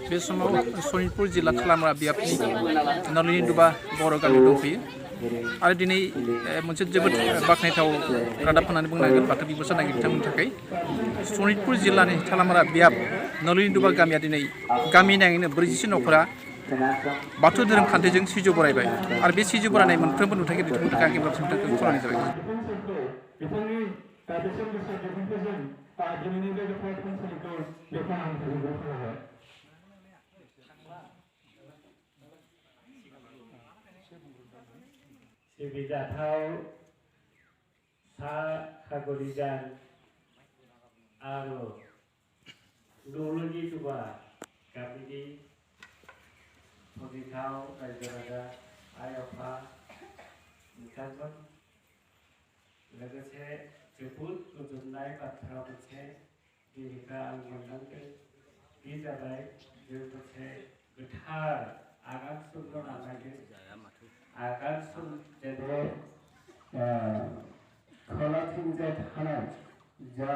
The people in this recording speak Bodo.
बे समाव सनितपुर जिल्ला खालामग्रा बियाबनि नलिनी दुबा बर' गामि दंफैयो आरो दिनै मोनसे जोबोद बाख्नायथाव रादाब होननानै बुंनांगोन बाथौ बिबुंसार नागिर बिथांमोननि थाखाय सनितपुर जिल्लानि खालामग्रा बियाब नलिनी दुबा गामिया दिनै गामि नाङैनो 40 न'खरा बाथौ धोरोम खान्थिजों सिजौ बरायबाय आरो बे सिजौ बरायनाय मोनफ्रोमबो नुथायखौ बिथांमोननि थाखाय आं गिबियाव बिथांखौ खावलायनाय जाबाय। सिबिजाथाव सा खागरिजान आरो नलिनी दुबा गामिनि फनिथाव रायजो राजा आइ आफा बिथांमोन लोगोसे जोबोद गोजोननाय बाथ्रा मोनसे दिनैखौ आं मोनदांदों बे जाबाय जों मोनसे गोथार आगान सुरनो लानायजों आगान सुर जेरै खोलाथिंजाय थानाय जा